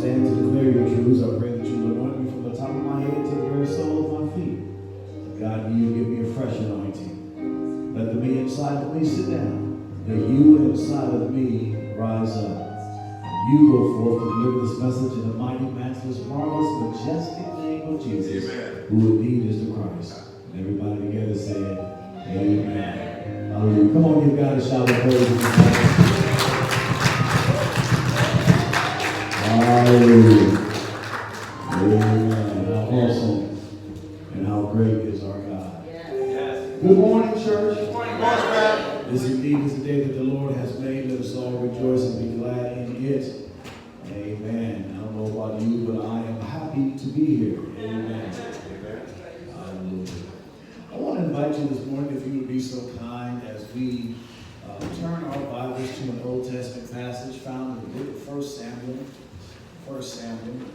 stand to declare your truths. I pray that you will anoint me from the top of my head to the very sole of my feet. God, you give me a fresh anointing. Let the me inside of me sit down. Let you inside of me rise up. You go forth to deliver this message in the mighty, matchless, marvelous, majestic name of Jesus, Amen. Who indeed is the Christ. And everybody together said, Amen. Hallelujah. Come on, give God a shout of praise. Hallelujah. Amen. How awesome and how great is our God. Yes. Good morning, church. Good morning, Pastor. This indeed is the day that the Lord has made. Let us all rejoice and be glad in it. Amen. I don't know about you, but I am happy to be here. Amen. Hallelujah. I want to invite you this morning, if you would be so kind, as we turn our Bibles to an Old Testament passage found in the book of 1 Samuel. 1 Samuel.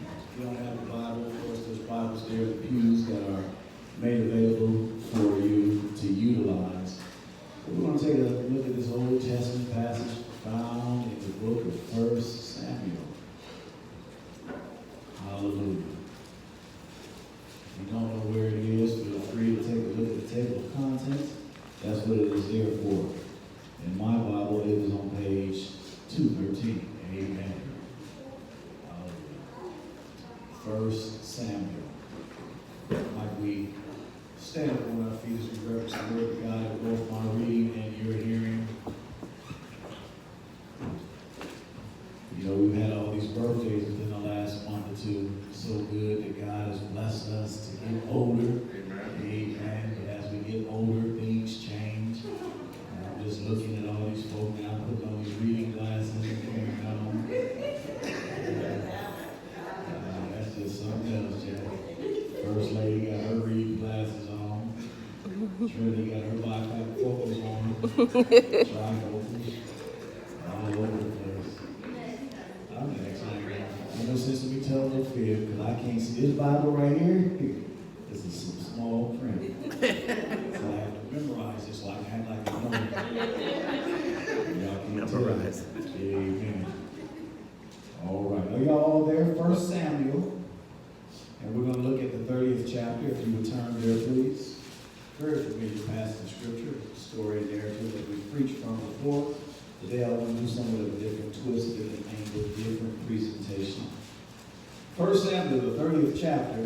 If you don't have a Bible, of course, there's Bibles there in the pews that are made available for you to utilize. But we're going to take a look at this Old Testament passage found in the book of 1 Samuel. Hallelujah. If you don't know where it is, feel free to take a look at the table of contents. That's what it is there for. In my Bible, it is on page 213. Amen. 1 Samuel. Like we stand up on our feet as we reference the word of God in both my reading and your hearing. You know, we've had all these birthdays within the last month or two. So good that God has blessed us to get older. Amen. But as we get older, things change. I'm just looking at all these folk now, putting on these reading glasses and carrying on. That's just something else, Jack. First lady got her reading glasses on. Trinity got her bifocals on. Trifocals. All over the place. I'm actually, you know, since we tell no fib, because I can't see this Bible right here. This is some small print. So I have to memorize this so I can act like I know it. Y'all can memorize. Amen. All right. Are y'all all there? 1 Samuel. And we're going to look at the 30th chapter. If you would turn there, please. Very familiar passage of scripture, story and narrative that we've preached from before. Today I want to do something with a different twist, different angle, different presentation. 1 Samuel, the 30th chapter.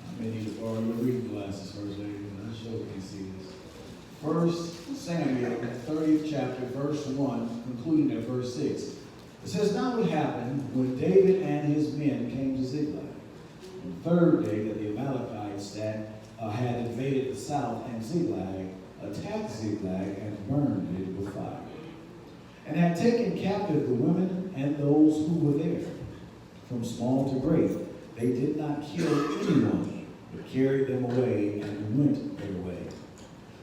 I may need to borrow your reading glasses first, lady. I'm sure you can see this. 1 Samuel, 30th chapter, verse 1, concluding at verse 6. It says, Now it happened when David and his men came to Ziklag, on the third day that the Amalekites that had invaded the south and Ziklag attacked Ziklag and burned it with fire, and had taken captive the women and those who were there, from small to great. They did not kill anyone, but carried them away and went their way.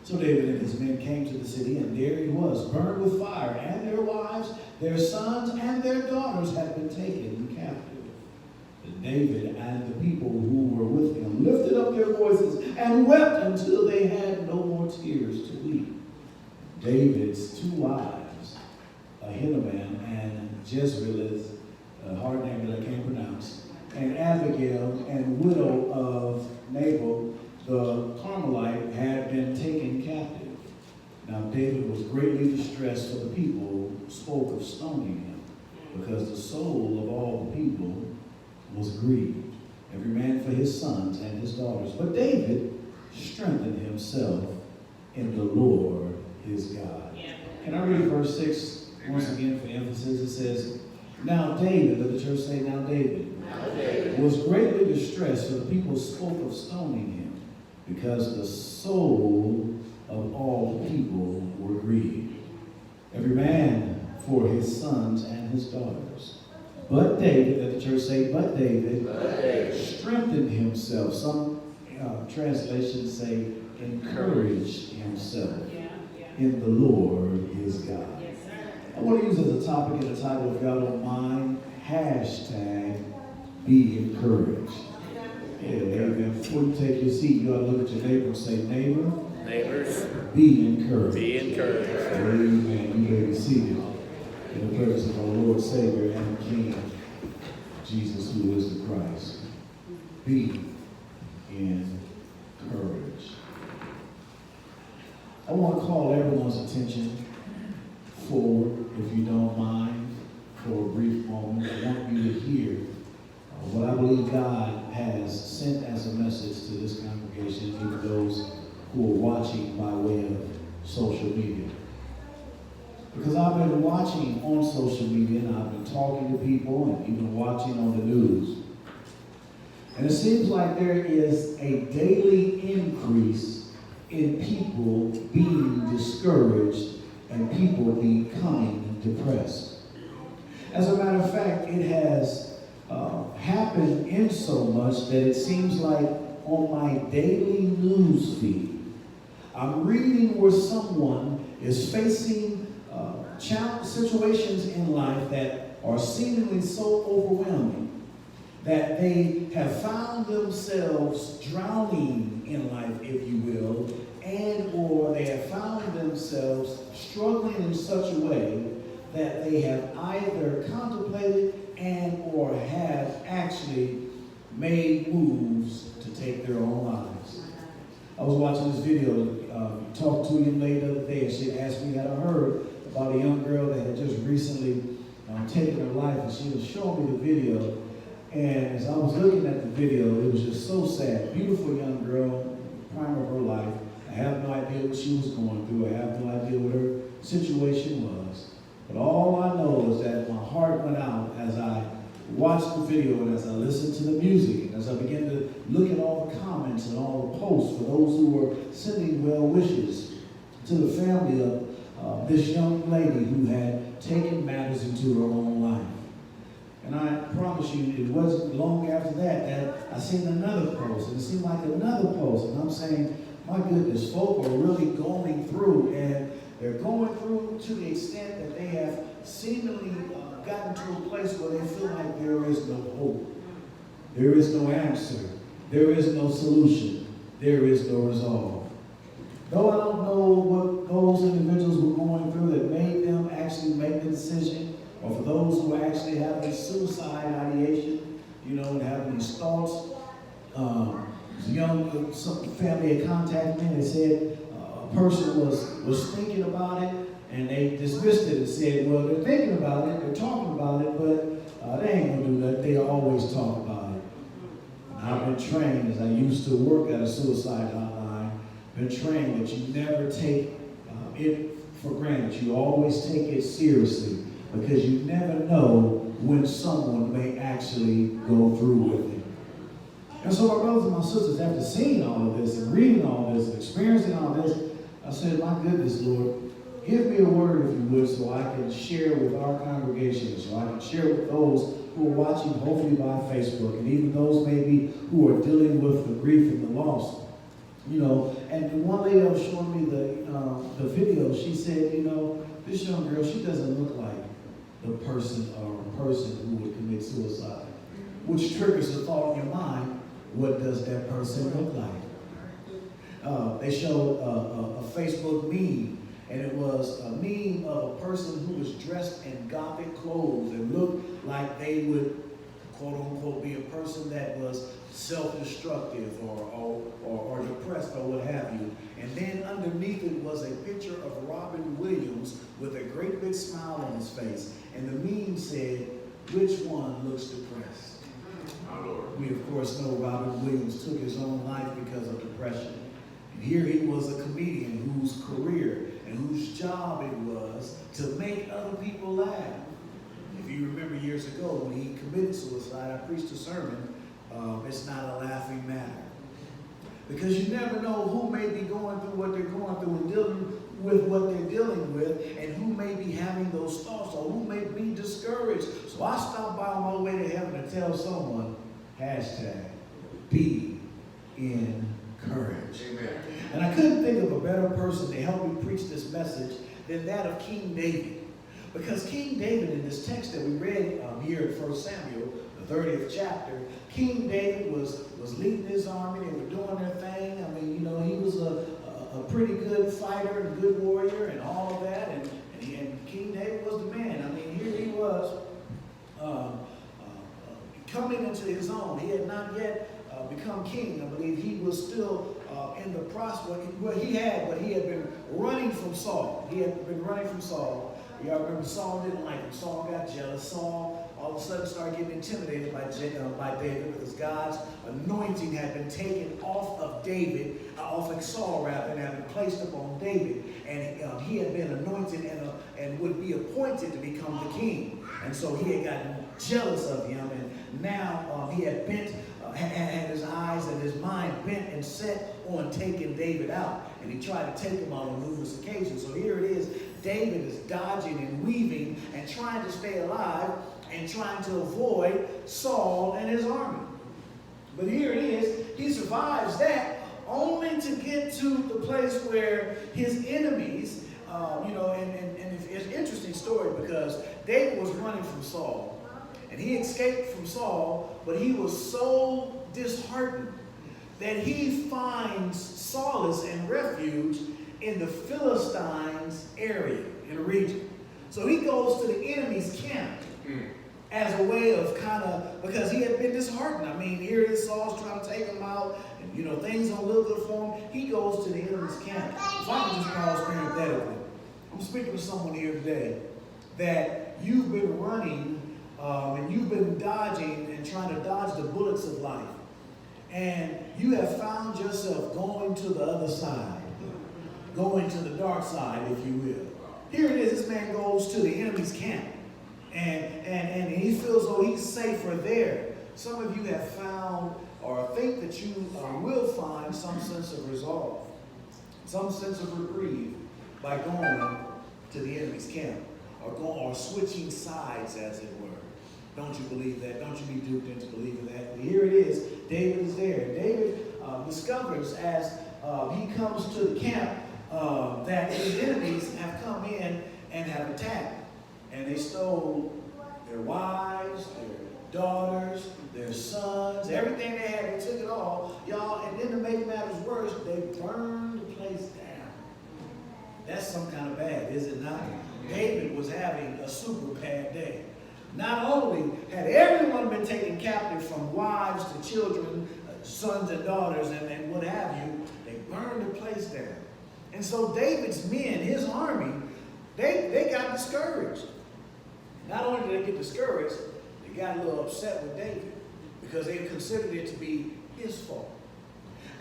So David and his men came to the city, and there he was, burned with fire, and their wives, their sons, and their daughters had been taken captive. And David and the people who were with him lifted up their voices and wept until they had no more tears to weep. David's two wives, Ahinoam and Jezreel, is a hard name that I can't pronounce, and Abigail, and widow of Nabal, the Carmelite, had been taken captive. Now David was greatly distressed, for the people spoke of stoning him, because the soul of all the people was grieved, every man for his sons and his daughters. But David strengthened himself in the Lord his God. Yeah. Can I read verse 6 once again for emphasis? It says, Now David, let the church say, Now David, was greatly distressed, for the people spoke of stoning him, because the soul of all the people were grieved, every man for his sons and his daughters. But David, let the church say, But David strengthened himself. Some translations say, encouraged himself in the Lord his God. I want to use as a topic and a title, if y'all don't mind, hashtag be encouraged. Yeah, amen. Before you take your seat, you ought to look at your neighbor and say, Neighbors, be encouraged. Be encouraged. Amen. You may be seated. in the presence of our Lord, Savior, and King, Jesus, who is the Christ. Be encouraged. I want to call everyone's attention forward, if you don't mind, for a brief moment. I want you to hear what I believe God has sent as a message to this congregation, even those who are watching by way of social media. Because I've been watching on social media, and I've been talking to people, and even watching on the news. And it seems like there is a daily increase in people being discouraged and people becoming depressed. As a matter of fact, it has happened in so much that it seems like on my daily news feed, I'm reading where someone is facing situations in life that are seemingly so overwhelming that they have found themselves drowning in life, if you will, and or they have found themselves struggling in such a way that they have either contemplated and or have actually made moves to take their own lives. I was watching this video, talked to a young lady the other day, and she asked me had I heard about a young girl that had just recently taken her life, and she was showing me the video. And as I was looking at the video, it was just so sad. Beautiful young girl, prime of her life. I have no idea what she was going through. I have no idea what her situation was. But all I know is that my heart went out as I watched the video and as I listened to the music and as I began to look at all the comments and all the posts for those who were sending well wishes to the family of this young lady who had taken matters into her own life. And I promise you, it wasn't long after that I seen another post, and it seemed like another post, and I'm saying, my goodness, folk are really going through, and they're going through to the extent that they have seemingly gotten to a place where they feel like there is no hope, there is no answer, there is no solution, there is no resolve. Though I don't know what those individuals were going through that made them actually make the decision, or for those who are actually having suicide ideation, you know, and having these thoughts. Some family had contacted me and they said a person was thinking about it, and they dismissed it and said, well, they're thinking about it, they're talking about it, but they ain't gonna do that. They always talk about it. And I've been trained, as I used to work at a suicide hotline, been trained that you never take it for granted. You always take it seriously, because you never know when someone may actually go through with it. And so my brothers and my sisters, after seeing all of this and reading all this and experiencing all this, I said, my goodness, Lord, give me a word, if you would, so I can share with our congregation, so I can share with those who are watching, hopefully by Facebook, and even those maybe who are dealing with the grief and the loss. You know, and one lady that was showing me the video, she said, you know, this young girl, she doesn't look like the person or a person who would commit suicide, which triggers the thought in your mind, what does that person look like? They showed a Facebook meme, and it was a meme of a person who was dressed in gothic clothes and looked like they would, quote unquote, be a person that was self-destructive or depressed or what have you. And then underneath it was a picture of Robin Williams with a great big smile on his face. And the meme said, which one looks depressed? We of course know Robin Williams took his own life because of depression. And here he was a comedian whose career and whose job it was to make other people laugh. If you remember years ago when he committed suicide, I preached a sermon, it's not a laughing matter. Because you never know who may be going through what they're going through and dealing with what they're dealing with, and who may be having those thoughts, or who may be discouraged. So I stopped by on my way to heaven to tell someone, hashtag, be encouraged. Amen. And I couldn't think of a better person to help me preach this message than that of King David. Because King David, in this text that we read here in 1 Samuel, the 30th chapter, King David was leading his army. They were doing their thing. I mean, you know, he was a pretty good fighter and good warrior and all of that. And King David was the man. I mean, to his own. He had not yet become king. I believe he was still in the process. Well, he had been running from Saul. He had been running from Saul. Y'all remember Saul didn't like him. Saul got jealous. Saul all of a sudden started getting intimidated by David because God's anointing had been taken off of David, off of Saul rather, and had been placed upon David. And he had been anointed and would be appointed to become the king. And so he had gotten jealous of him, and now he had had his eyes and his mind bent and set on taking David out. And he tried to take him out on numerous occasions. So here it is. David is dodging and weaving and trying to stay alive and trying to avoid Saul and his army. But here it is. He survives that only to get to the place where his enemies, and it's an interesting story because David was running from Saul. And he escaped from Saul, but he was so disheartened that he finds solace and refuge in the Philistines area, in the region. So he goes to the enemy's camp as a way of because he had been disheartened. I mean, here it is, Saul's trying to take him out, and things don't look good for him. He goes to the enemy's camp. If I can just pause parenthetically, I'm speaking to someone here today that you've been running and you've been dodging and trying to dodge the bullets of life. And you have found yourself going to the other side, going to the dark side, if you will. Here it is, this man goes to the enemy's camp. And he feels though he's safer there. Some of you have found or think that you will find some sense of resolve, some sense of reprieve by going to the enemy's camp or switching sides, as it were. Don't you believe that? Don't you be duped into believing that? But here it is. David is there. David discovers as he comes to the camp that his enemies have come in and have attacked. And they stole their wives, their daughters, their sons, everything they had. They took it all, y'all. And then to make matters worse, they burned the place down. That's some kind of bad, is it not? David was having a super bad day. Not only had everyone been taken captive, from wives to children, sons and daughters, and what have you, they burned the place down. And so David's men, his army, they got discouraged. Not only did they get discouraged, they got a little upset with David because they considered it to be his fault.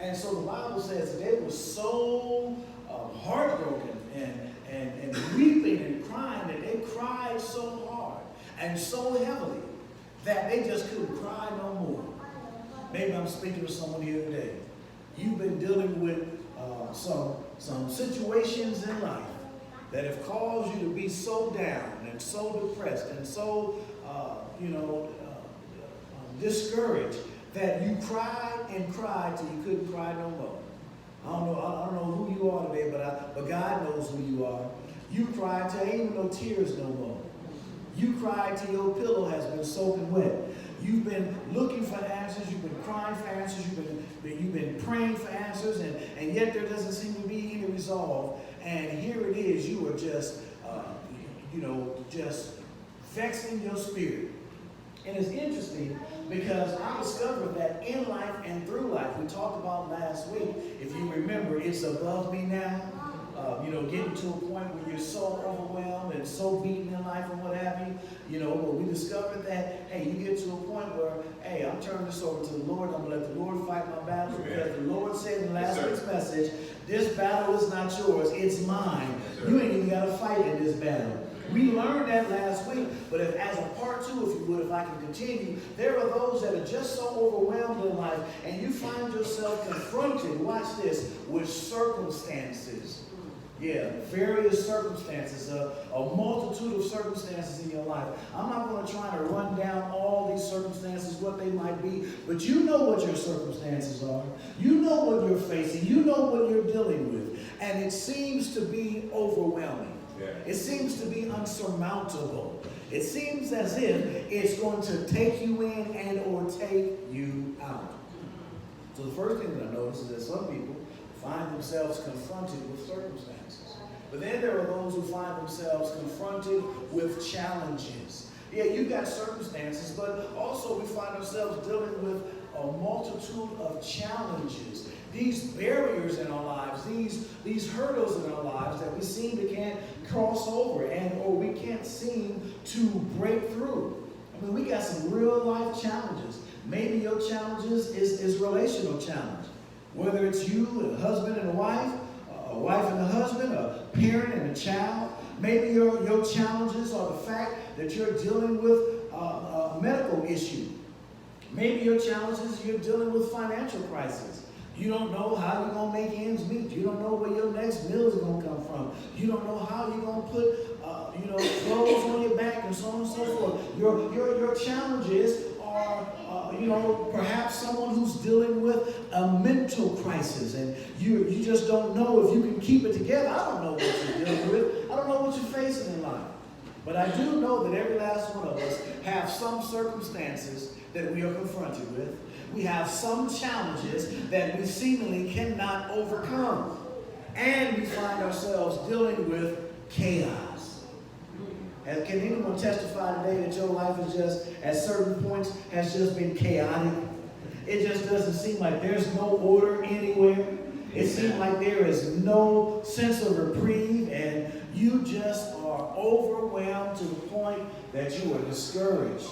And so the Bible says that David was so heartbroken and weeping and crying that they cried so hard and so heavily that they just couldn't cry no more. Maybe I'm speaking to someone here today. You've been dealing with some situations in life that have caused you to be so down and so depressed and so discouraged that you cried and cried till you couldn't cry no more. I don't know who you are today, but God knows who you are. You cried till ain't even no tears no more. You cried till your pillow has been soaking wet. You've been looking for answers. You've been crying for answers. You've been praying for answers, and yet there doesn't seem to be any resolve. And here it is. You are just, just vexing your spirit. And it's interesting because I discovered that in life and through life, we talked about last week, if you remember, it's above me now. Getting to a point where you're so overwhelmed and so beaten in life and what have you. But we discovered that, hey, you get to a point where, hey, I'm turning this over to the Lord. I'm going to let the Lord fight my battles because the Lord said in last week's message, this battle is not yours, it's mine. You ain't even got to fight in this battle. We learned that last week, but as a part two, if you would, if I can continue, there are those that are just so overwhelmed in life, and you find yourself confronted, watch this, with circumstances. Yeah, various circumstances, a multitude of circumstances in your life. I'm not going to try to run down all these circumstances, what they might be, but you know what your circumstances are. You know what you're facing. You know what you're dealing with. And it seems to be overwhelming. Yeah. It seems to be unsurmountable. It seems as if it's going to take you in and or take you out. So the first thing that I notice is that some people find themselves confronted with circumstances. But then there are those who find themselves confronted with challenges. Yeah, you've got circumstances, but also we find ourselves dealing with a multitude of challenges. These barriers in our lives, these hurdles in our lives that we seem to can't cross over or we can't seem to break through. I mean, we got some real life challenges. Maybe your challenges is relational challenge. Whether it's you, a husband and a wife and a husband, a parent and a child. Maybe your challenges are the fact that you're dealing with a medical issue. Maybe your challenges, you're dealing with financial crisis. You don't know how you're going to make ends meet. You don't know where your next meal is going to come from. You don't know how you're going to put clothes on your back and so on and so forth. Your challenges are, perhaps someone who's dealing with a mental crisis and you just don't know if you can keep it together. I don't know what you're dealing with. I don't know what you're facing in life. But I do know that every last one of us have some circumstances that we are confronted with. We have some challenges that we seemingly cannot overcome. And we find ourselves dealing with chaos. And can anyone testify today that your life is just, at certain points, has just been chaotic? It just doesn't seem like there's no order anywhere. It seems like there is no sense of reprieve, and you just are overwhelmed to the point that you are discouraged.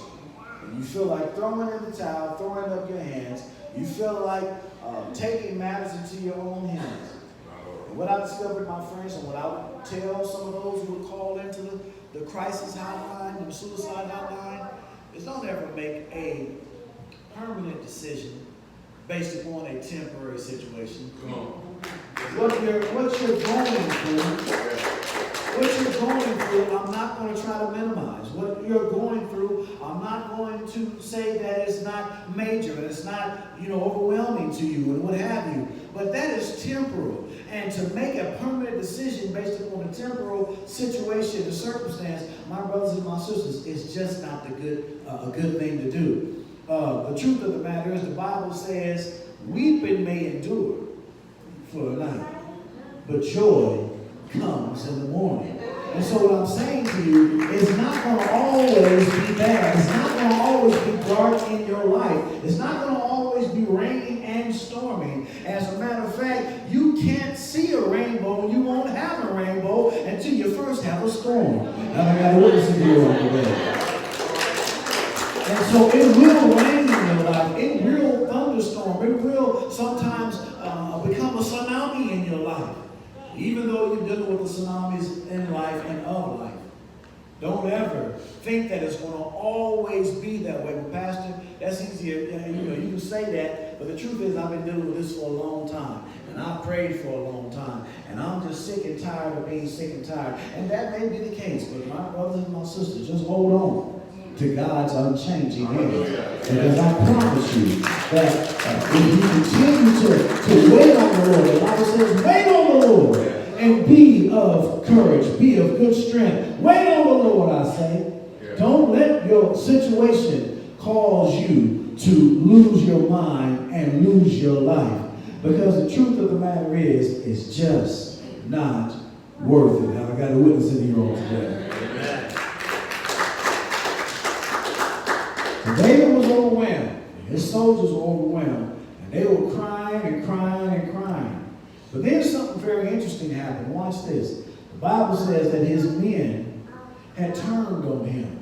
And you feel like throwing in the towel, throwing up your hands. You feel like taking matters into your own hands. And what I discovered, my friends, and what I would tell some of those who would call into the crisis hotline, the suicide hotline, is don't ever make a permanent decision based upon a temporary situation. Come on. What you're going through, I'm not going to try to minimize. What you're going through, I'm not going to say that it's not major and it's not, overwhelming to you and what have you. But that is temporal. And to make a permanent decision based upon a temporal situation and circumstance, my brothers and my sisters, is just not a good thing to do. The truth of the matter is the Bible says, weeping may endure for a night, but joy comes in the morning. And so what I'm saying to you is not going to always be bad. It's not going to always be dark in your life. It's not going to always be raining and storming. As a matter of fact, you can't see a rainbow and you won't have a rainbow until you first have a storm. And I got a witness in here on the way. And so it will rain in your life. It will thunderstorm. It will sometimes become a tsunami in your life. Even though you're dealing with the tsunamis in life and of life. Don't ever think that it's going to always be that way. But Pastor, that's easier. You can say that, but the truth is I've been dealing with this for a long time. And I've prayed for a long time. And I'm just sick and tired of being sick and tired. And that may be the case, but my brothers and my sisters, just hold on to God's unchanging hand. Because I promise you that if you continue to wait on the Lord, the Bible says, wait on the Lord and be of courage, be of good strength. Wait on the Lord, I say. Don't let your situation cause you to lose your mind and lose your life. Because the truth of the matter is, it's just not worth it. Now, I got a witness in here on today. David was overwhelmed. His soldiers were overwhelmed. And they were crying and crying and crying. But then something very interesting happened. Watch this. The Bible says that his men had turned on him.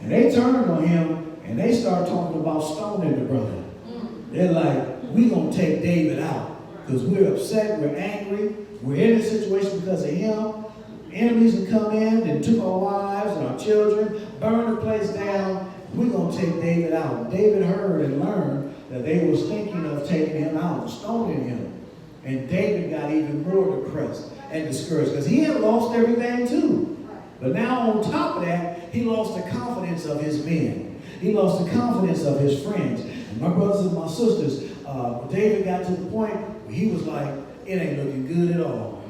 And they turned on him and they started talking about stoning the brother. They're like, we're going to take David out. Because we're upset, we're angry, we're in this situation because of him. Enemies have come in and took our wives and our children, burned the place down. We're going to take David out. David heard and learned that they was thinking of taking him out and stoning him. And David got even more depressed and discouraged because he had lost everything too. But now on top of that, he lost the confidence of his men. He lost the confidence of his friends. And my brothers and my sisters, David got to the point where he was like, it ain't looking good at all.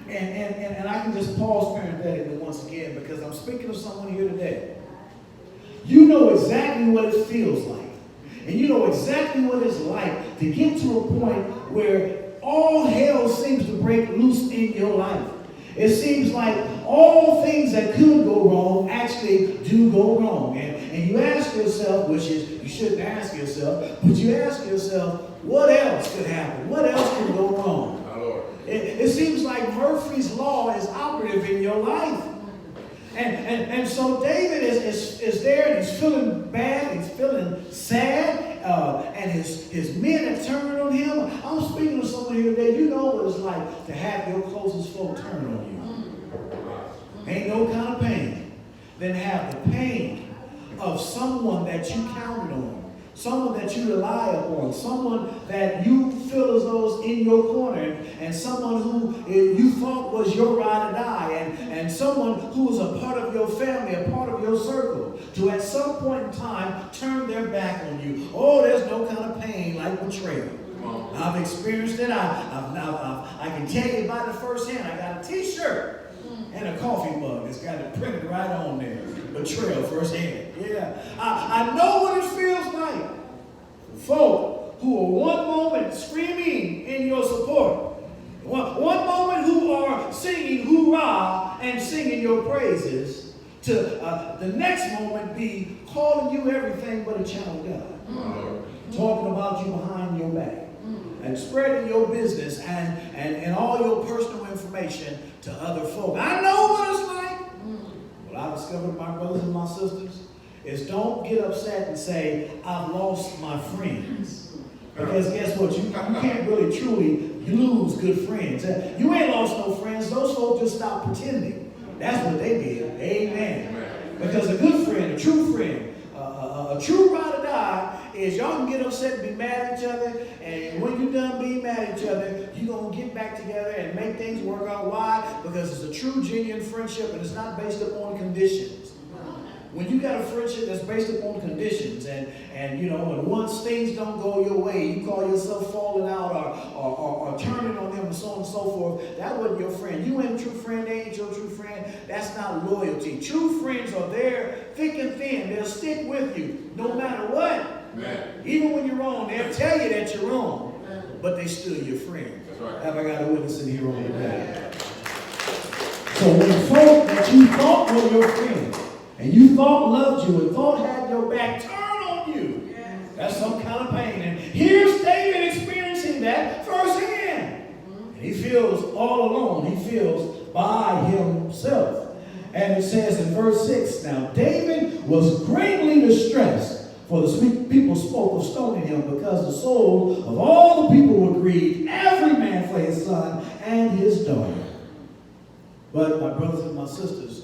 And I can just pause parenthetically once again because I'm speaking to someone here today. You know exactly what it feels like. And you know exactly what it's like to get to a point where all hell seems to break loose in your life. It seems like all things that could go wrong actually actually do go wrong. And you ask yourself, which is, you shouldn't ask yourself, but you ask yourself, what else could happen? What else can go wrong? It seems like Murphy's Law is operative in your life. And so David is there, and he's feeling bad, he's feeling sad, and his men have turned on him. I'm speaking to someone here today. You know what it's like to have your closest folk turn on you. Ain't no kind of pain than have the pain of someone that you counted on, someone that you rely upon, someone that you feel as though is in your corner, and someone who you thought was your ride or die, and someone who was a part of your family, a part of your circle, to at some point in time turn their back on you. Oh, there's no kind of pain like betrayal. I've experienced it. I can tell you about it firsthand. I got a t-shirt and a coffee mug that's got it printed right on there. Betrayal firsthand. Yeah. I know what it feels like. Folk who are one moment screaming in your support, one moment who are singing hoorah and singing your praises, to the next moment be calling you everything but a child of God. Talking about you behind your back. And spreading your business and all your personal information to other folk. I know what it's like. What I discovered, my brothers and my sisters, is don't get upset and say, I've lost my friends. Because guess what? You can't really truly lose good friends. You ain't lost no friends. Those folks just stopped pretending. That's what they did. Amen. Because a good friend, a true friend, a true ride or die is y'all can get upset and be mad at each other, and when you're done being mad at each other, you're going to get back together and make things work out. Why? Because it's a true, genuine friendship, and it's not based upon conditions. When you got a friendship that's based upon conditions, and you know, and once things don't go your way, you call yourself falling out or turning on them and so on and so forth, that wasn't your friend. You ain't a true friend, they ain't your true friend. That's not loyalty. True friends are there thick and thin. They'll stick with you no matter what. Amen. Even when you're wrong, they'll tell you that you're wrong, but they still your friend. That's right. Have I got a witness in here on today? So when folk that you thought were your friend, and you thought loved you and thought had your back, turn on you. Yes. That's some kind of pain. And here's David experiencing that firsthand. And he feels all alone. He feels by himself. And it says in verse 6, now David was greatly distressed, for the people spoke of stoning him, because the souls of all the people were grieved, every man for his son and his daughter. But my brothers and my sisters,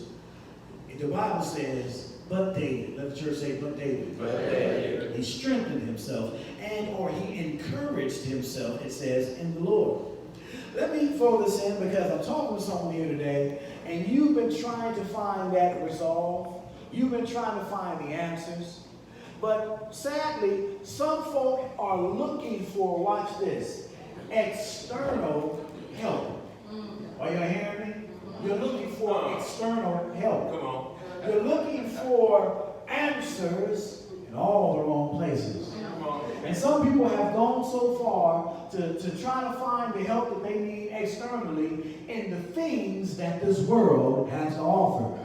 the Bible says, but David. Let the church say, but David. But David. He strengthened himself, or he encouraged himself, it says, in the Lord. Let me throw this in, because I'm talking to someone here today, and you've been trying to find that resolve. You've been trying to find the answers. But sadly, some folk are looking for, watch this, external help. Are you hearing me? You're looking for external help. Come on. You're looking for answers in all the wrong places. And some people have gone so far to try to find the help that they need externally in the things that this world has to offer.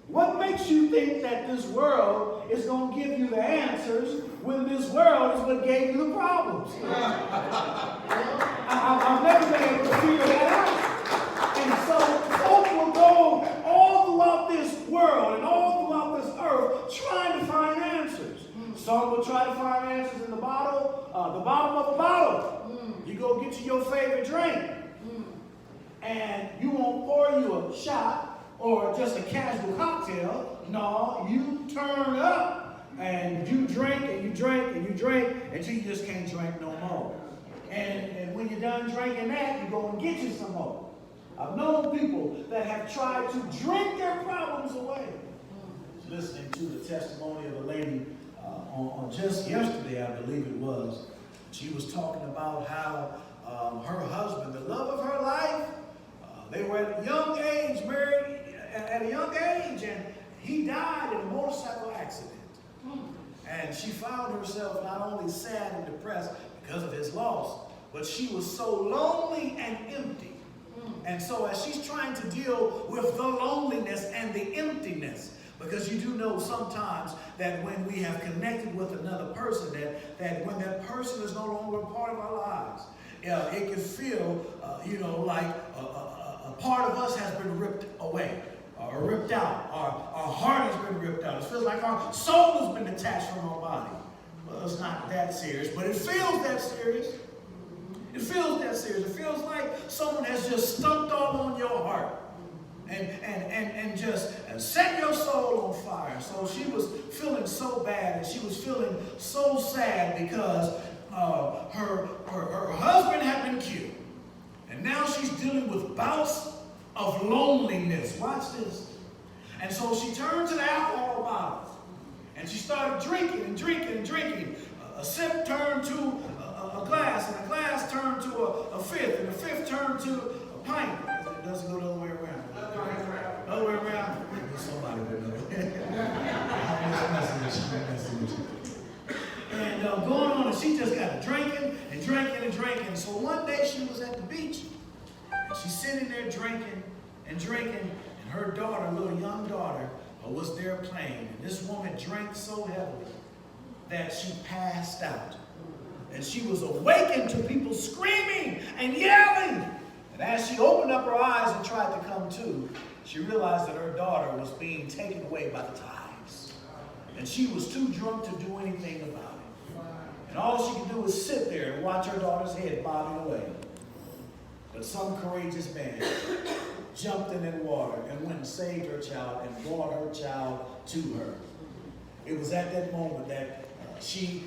What makes you think that this world is going to give you the answers when this world is what gave you the problems? I've never been able to figure that out. And so folk will go all throughout this world and all throughout this earth trying to find answers. Some will try to find answers in the bottom of a bottle. You go get you your favorite drink, and you won't pour you a shot or just a casual cocktail. No, you turn up and you drink and you drink and you drink until you just can't drink no more. And when you're done drinking that, you go and get you some more. I've known people that have tried to drink their problems away. Listening to the testimony of a lady on just yesterday, I believe it was. She was talking about how her husband, the love of her life, they were at a young age, married at a young age, and he died in a motorcycle accident. And she found herself not only sad and depressed because of his loss, but she was so lonely and empty. And so as she's trying to deal with the loneliness and the emptiness, Because you do know sometimes that when we have connected with another person, that when that person is no longer a part of our lives, it can feel, like a part of us has been ripped away or ripped out. Our heart has been ripped out. It feels like our soul has been detached from our body. Well, it's not that serious, but it feels that serious. It feels that serious. It feels like someone has just stumped all on your heart and just set your soul on fire. So she was feeling so bad, and she was feeling so sad because her husband had been killed. And now she's dealing with bouts of loneliness. Watch this. And so she turned to the alcohol bottles, and she started drinking and drinking and drinking. A sip turned to a glass, and a glass turned to a fifth, and a fifth turned to a pint. It doesn't go the other way around. Other way around. Somebody would know. And going on, and she just got drinking and drinking and drinking. So one day she was at the beach, and she's sitting there drinking and drinking, and her daughter, little young daughter, was there playing. And this woman drank so heavily that she passed out. And she was awakened to people screaming and yelling. And as she opened up her eyes and tried to come to, she realized that her daughter was being taken away by the tides. And she was too drunk to do anything about it. And all she could do was sit there and watch her daughter's head bobbing away. But some courageous man jumped in that water and went and saved her child and brought her child to her. It was at that moment that she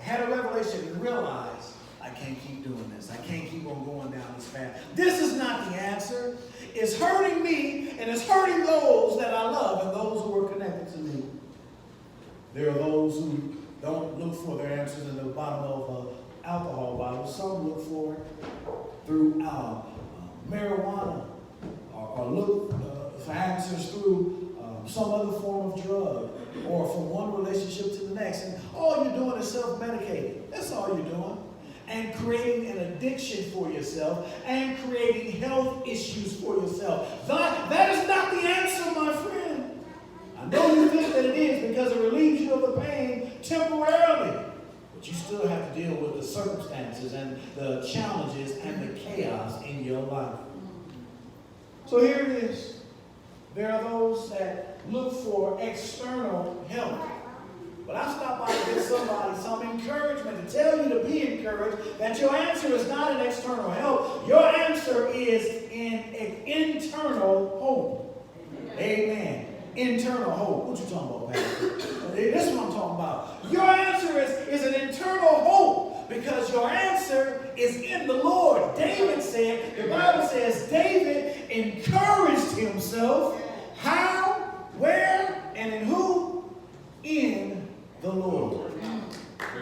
had a revelation and realized, I can't keep doing this. I can't keep on going down this path. This is not the answer. It's hurting me, and it's hurting those that I love and those who are connected to me. There are those who don't look for their answers in the bottom of an alcohol bottle. Some look for it through marijuana, or look for answers through some other form of drug, or from one relationship to the next. And all you're doing is self-medicating. That's all you're doing. And creating an addiction for yourself, and creating health issues for yourself. That is not the answer, my friend. I know you think that it is because it relieves you of the pain temporarily. But you still have to deal with the circumstances and the challenges and the chaos in your life. So here it is. There are those that look for external help. But I stopped by to give somebody some encouragement, to tell you to be encouraged that your answer is not an external help. Your answer is an internal hope. Amen. Internal hope. What you talking about, Pastor? This is what I'm talking about. Your answer is an internal hope because your answer is in the Lord. David said, the Bible says, David encouraged himself. How, where, and in who? In the Lord.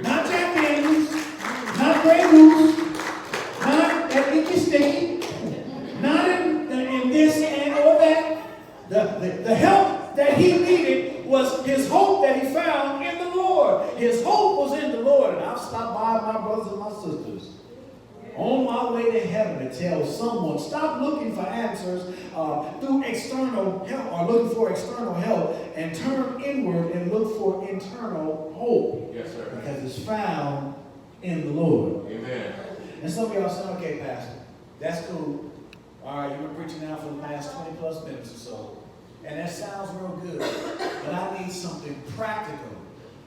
Not Jack Daniels, not Grey Goose, not that Icky Sticky, not in this and or that. The help that he needed was his hope that he found in the Lord. His hope was in the Lord. And I've stopped by my brothers and my sisters on my way to heaven to tell someone, stop looking for answers through external help, or looking for external help, and turn inward and look for internal hope. Yes, sir. Because it's found in the Lord. Amen. And some of y'all say, okay, Pastor, that's cool. All right, you've been preaching now for the past 20 plus minutes or so. And that sounds real good. But I need something practical.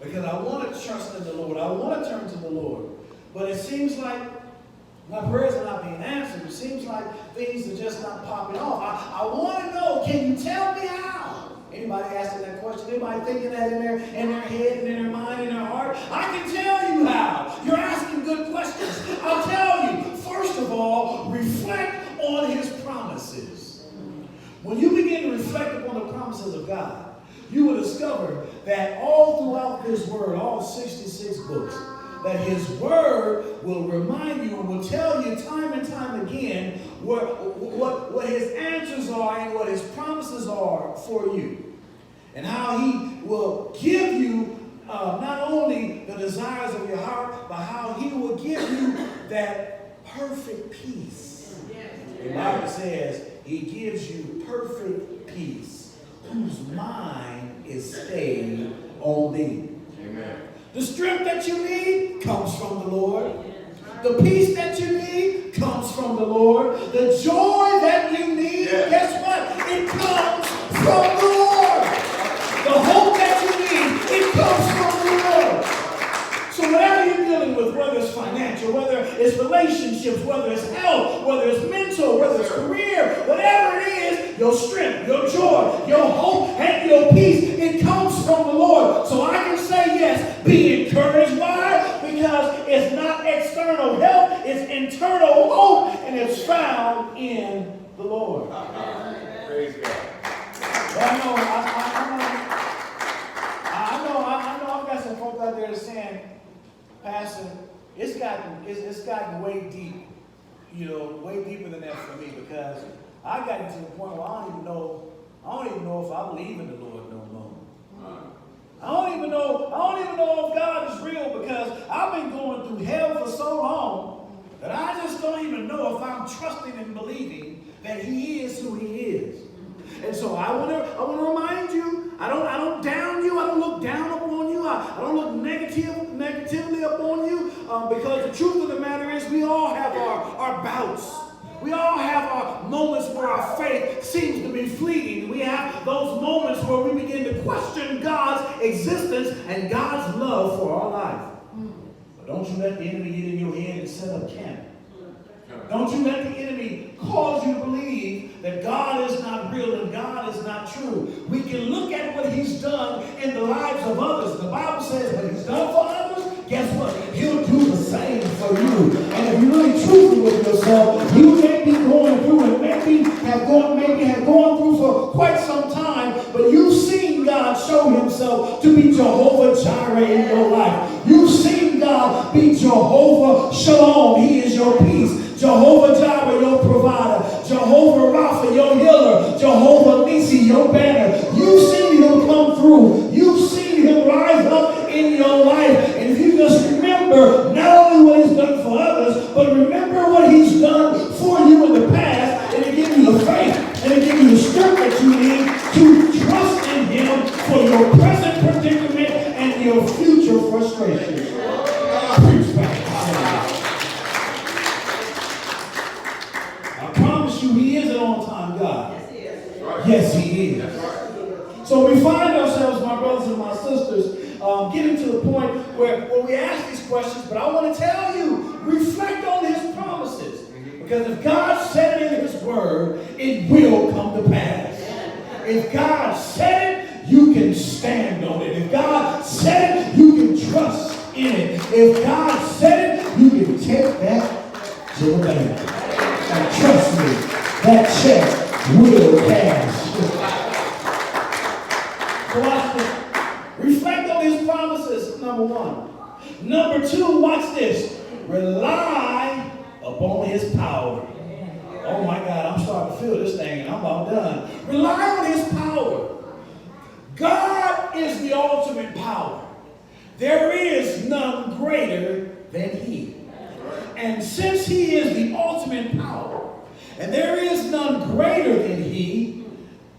Because I want to trust in the Lord. I want to turn to the Lord. But it seems like my prayers are not being answered. It seems like things are just not popping off. I want to know, can you tell me how? Anybody asking that question? Anybody thinking that in their head and in their mind and their heart? I can tell you how. You're asking good questions. I'll tell you. First of all, reflect on his promises. When you begin to reflect upon the promises of God, you will discover that all throughout this word, all 66 books, that his word will remind you and will tell you time and time again what his answers are and what his promises are for you. And how he will give you not only the desires of your heart, but how he will give you that perfect peace. The Bible says he gives you perfect peace. whose mind is stayed on thee. Amen. The strength that you need comes from the Lord. The peace that you need comes from the Lord. The joy that you need, guess what? It comes from the Lord. The hope that you need, it comes from the Lord. So whatever you're dealing with, whether it's financial, whether it's relationships, whether it's health, whether it's mental, whether it's career, whatever it is, your strength, your joy, your hope, and your peace, it comes from the Lord. So I can say yes, be encouraged. Why? Because it's not external help, it's internal hope, and it's found in the Lord. Praise God. I know I've got some folks out there that's saying, Pastor, it's gotten way deep, way deeper than that for me, because I got to the point where I don't even know if I believe in the Lord no more. I don't even know if God is real, because I've been going through hell for so long that I just don't even know if I'm trusting and believing that He is who He is. And so I want to remind you, I don't down you, I don't look down upon you, I don't look negatively upon you, because the truth of the matter is we all have our bouts. We all have our moments where our faith seems to be fleeting. We have those moments where we begin to question God's existence and God's love for our life. But don't you let the enemy get in your head and set up camp. Don't you let the enemy cause you to believe that God is not real and God is not true. We can look at what He's done in the lives of others. The Bible says what He's done for others, guess what? He'll do the same for you. And if you're really truthful with yourself, you may be going through and maybe have gone through for quite some time, but you've seen God show Himself to be Jehovah Jireh in your life. You've seen God be Jehovah Shalom. He is your peace. Jehovah Jireh, your provider. Jehovah Rapha, your healer. Jehovah Nisi, your banner. You've seen Him come through. You've seen Him rise up in your life. And if you just remember not only what He's done for others, but remember what He's done for you in the past, and it gives you the faith, and it gives you the strength that you need to trust in Him for your present predicament and your future frustrations. Preach back. He is an on-time God. Yes, He is. So we find ourselves, my brothers and my sisters, getting to the point where we ask these questions, but I want to tell you, reflect on His promises. Because if God said it in His Word, it will come to pass. If God said it, you can stand on it. If God said it, you can trust in it. If God said it, you can take that to the bank. And trust me, that check will cash. So watch this. Reflect on His promises, number one. Number two, watch this. Rely upon His power. Oh my God, I'm starting to feel this thing and I'm about done. Rely on His power. God is the ultimate power. There is none greater than He. And since He is the ultimate power, and there is none greater than He,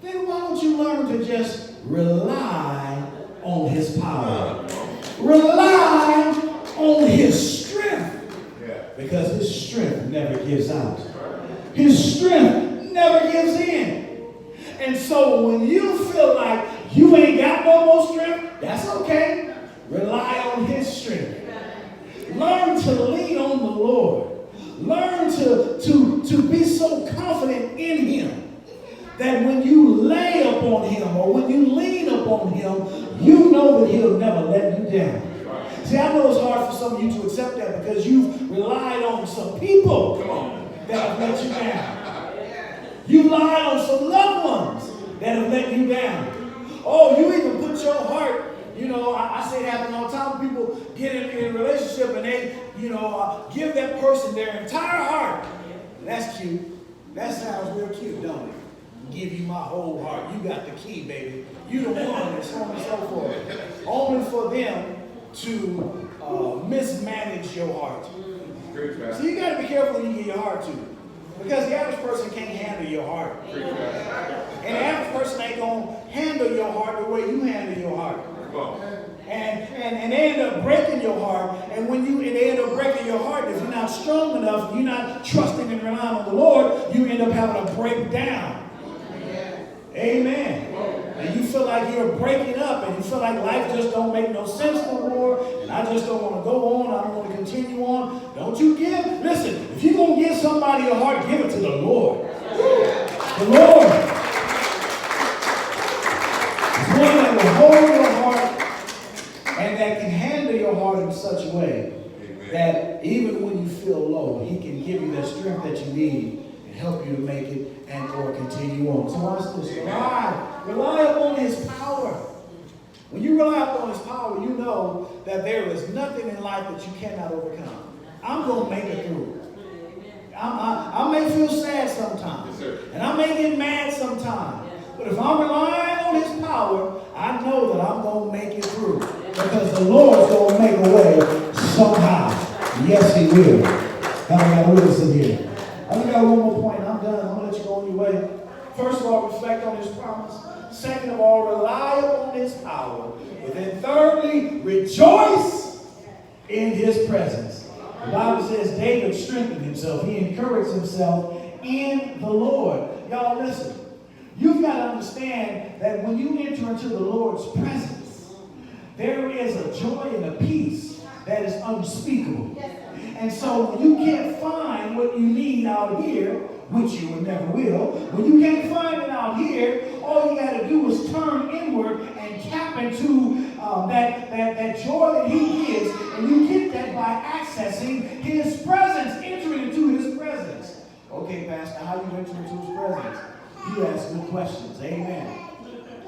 then why don't you learn to just rely on His power? Rely on His strength. Because His strength never gives out. His strength never gives in. And so when you feel like you ain't got no more strength, that's okay. Rely on His strength. Learn to lean on the Lord. Learn to be so confident in Him that when you lay upon Him or when you lean upon Him, you know that He'll never let you down. See, I know it's hard for some of you to accept that because you've relied on some people that have let you down. You relied on some loved ones that have let you down. Oh, you even put your heart. I say it happens all the time. People get in a relationship and they, give that person their entire heart. That's cute. That sounds real cute, don't it? Give you my whole heart. You got the key, baby. You the one, and so on and so forth. Only for them to mismanage your heart. So you got to be careful when you give your heart to. Because the average person can't handle your heart. And the average person ain't going to handle your heart the way you handle your heart. And they end up breaking your heart. And when they end up breaking your heart, if you're not strong enough, you're not trusting and relying on the Lord, you end up having to break down. Amen. And you feel like you're breaking up, and you feel like life just don't make no sense no more, and I just don't want to go on, I don't want to continue on. Don't you give? Listen, if you're going to give somebody your heart, give it to the Lord. The Lord is one that will hold your heart and that can handle your heart in such a way that even when you feel low, he can give you that strength that you need and help you to make it and or continue on. So watch this. Rely upon his power. When you rely upon his power, you know that there is nothing in life that you cannot overcome. I'm going to make it through. I may feel sad sometimes. And I may get mad sometimes. But if I'm relying on his power, I know that I'm going to make it through. Because the Lord's going to make a way somehow. Yes, he will. I got to listen here. I only got one more point. I'm done. I'm going to let you go on your way. First of all, reflect on his promise. Second of all, rely upon his power. And then thirdly, rejoice in his presence. The Bible says David strengthened himself. He encouraged himself in the Lord. Y'all listen. You've got to understand that when you enter into the Lord's presence, there is a joy and a peace that is unspeakable. And so when you can't find what you need out here, which you never will, when you can't find it out here, all you got to do is turn inward and tap into that joy that he gives, and you get that by accessing his presence, entering into his presence. Okay, Pastor, how you enter into his presence? You ask good questions. Amen.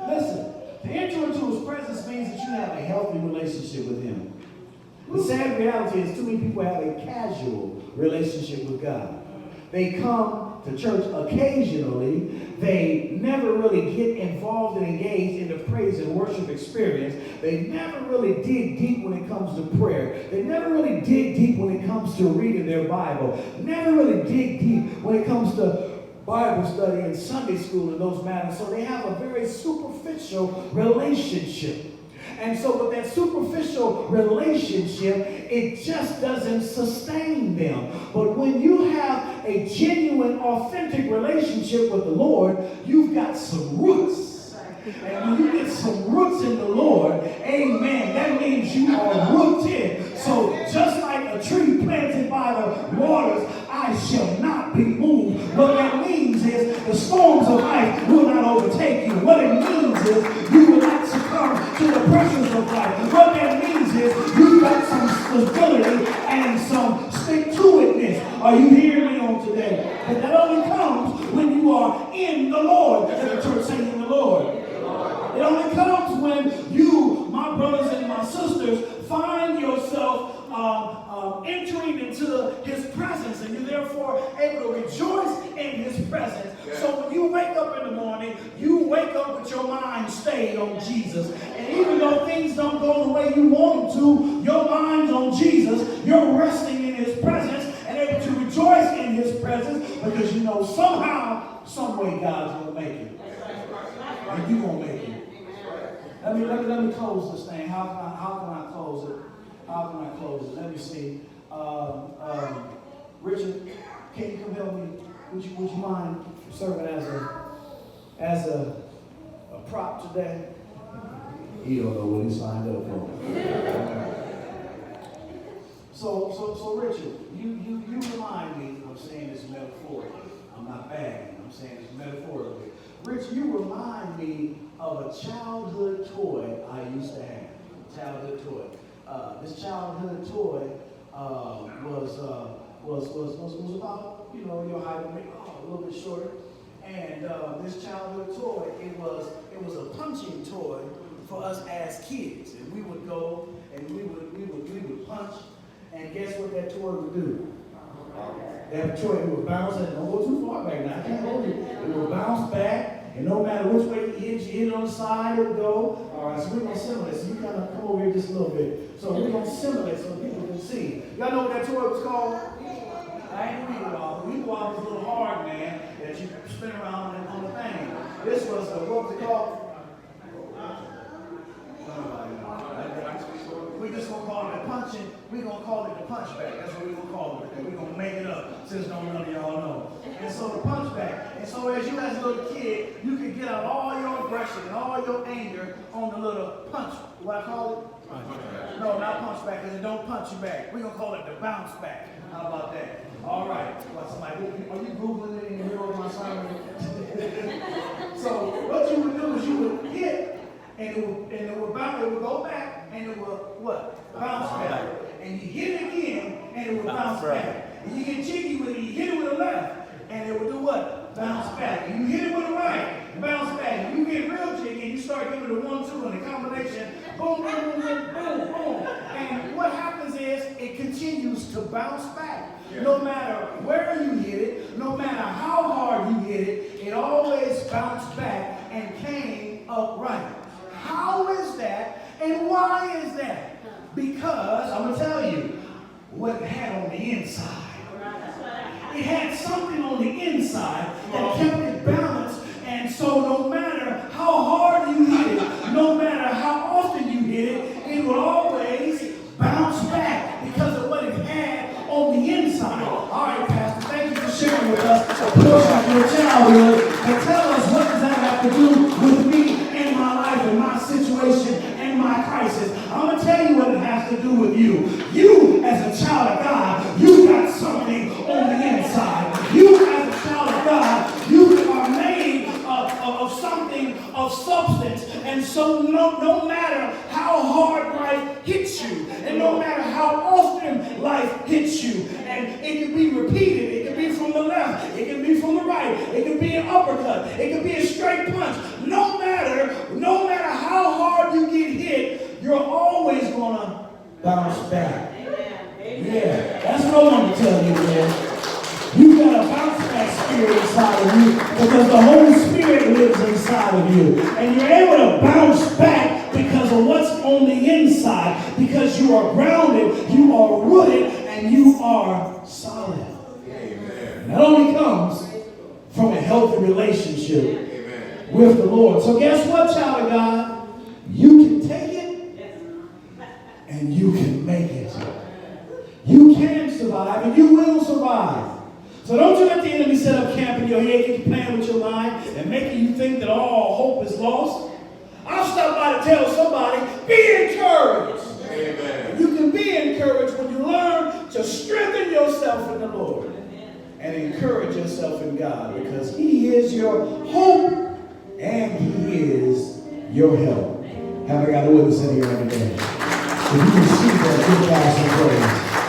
Listen, to enter into his presence means that you have a healthy relationship with him. The sad reality is too many people have a casual relationship with God. They come to church occasionally. They never really get involved and engaged in the praise and worship experience. They never really dig deep when it comes to prayer. They never really dig deep when it comes to reading their Bible. Never really dig deep when it comes to Bible study and Sunday school and those matters. So they have a very superficial relationship. And so with that superficial relationship, it just doesn't sustain them. But when you have a genuine, authentic relationship with the Lord, you've got some roots. And when you get some roots in the Lord, amen, that means you are rooted. So just like a tree planted by the waters, I shall not be moved. What that means is the storms of life will not overtake you. What it means is you will not succumb to the pressures of life. What that means is you've got some stability and some stick-to-itness. Are you hearing me on today? And that only comes when you are in the Lord. Let the church say in the Lord. It only comes when you, my brothers and my sisters, find yourself entering into his presence, and you're therefore able to rejoice in his presence. Yeah. So when you wake up in the morning, you wake up with your mind stayed on Jesus. And even though things don't go the way you want them to, your mind's on Jesus. You're resting in his presence and able to rejoice in his presence because you know somehow, some way God's going to make it. And you're going to make it. Let me close this thing. How can I close it? How can I close it? Let me see. Richard, can you come help me? Would you mind serving as a prop today? He don't know what he signed up for. So Richard, you remind me. I'm saying this metaphorically. I'm not bagging. I'm saying this metaphorically. Rich, you remind me of a childhood toy I used to have. Childhood toy. This childhood toy was about, your height, a little bit shorter. And this childhood toy, it was a punching toy for us as kids. And we would go and we would punch. And guess what that toy would do? That toy would bounce, and don't go too far back now. I can't hold you. It would bounce back, and no matter which way you hit it on the side, it would go. All right, so we're going to simulate. So you kind of come over here just a little bit. So we're going to simulate so people can see. Y'all know what that toy was called? I ain't weed wobble. Weed wobble is a little hard, man, that you spin around on the thing. This was what was it called? We just gonna call it the punching. We gonna call it the punch back. That's what we gonna call it. We gonna make it up since none of y'all know. And so the punch back. And so as you as a little kid, you can get out all your aggression and all your anger on the little punch. What I call it? Punch back. No, not punch back, because it don't punch you back. We gonna call it the bounce back. How about that? All right. Well, somebody, are you Googling it in the middle of my sermon? So what you would do is you would hit, and it would go back, and it would what? Bounce back. And you hit it again, and it would bounce back. And you get cheeky with it, you hit it with the left, and it would do what? Bounce back. And you hit it with the right, bounce back. And you get real jiggy, and you start giving it a 1-2 and a combination, boom, boom, boom, boom, boom, boom. And what happens is it continues to bounce back. No matter where you hit it, no matter how hard you hit it, it always bounced back and came upright. How is that, and why is that? Because, I'm going to tell you, what it had on the inside. It had something on the inside that kept it balanced, and so no matter how hard you hit it, no matter how often you hit it, it would always bounce back because of what it had on the inside. All right, Pastor, thank you for sharing with us a portion of your childhood, and tell us what does that have to do with me and my life and my situation and my crisis. I'm going to tell you what it has to do with you. You, as a child of God, you got something on the inside. You, as a child of God, you are made of something of substance. And so no matter how hard life hits you, and no matter how often life hits you, and it can be repeated, it can be from the left, it can be from the right, it can be an uppercut, it can be a straight punch. No matter how hard you get hit, you're always gonna bounce back. Yeah, that's what I want to tell you, man. You got a bounce back spirit inside of you because the Holy Spirit lives inside of you. And you're able to bounce back because of what's on the inside, because you are grounded, you are rooted, and you are solid. Amen. That only comes from a healthy relationship with the Lord. So guess what, child of God? You can take it and you can make it. You can survive and you will survive. So don't you let the enemy set up camp in your head, get you playing with your mind, and making you think that all hope is lost. I'll stop by to tell somebody, be encouraged. Amen. You can be encouraged when you learn to strengthen yourself in the Lord and encourage yourself in God, because He is your hope and He is your help. Have I got a witness in here today? If you receive that, give God some praise.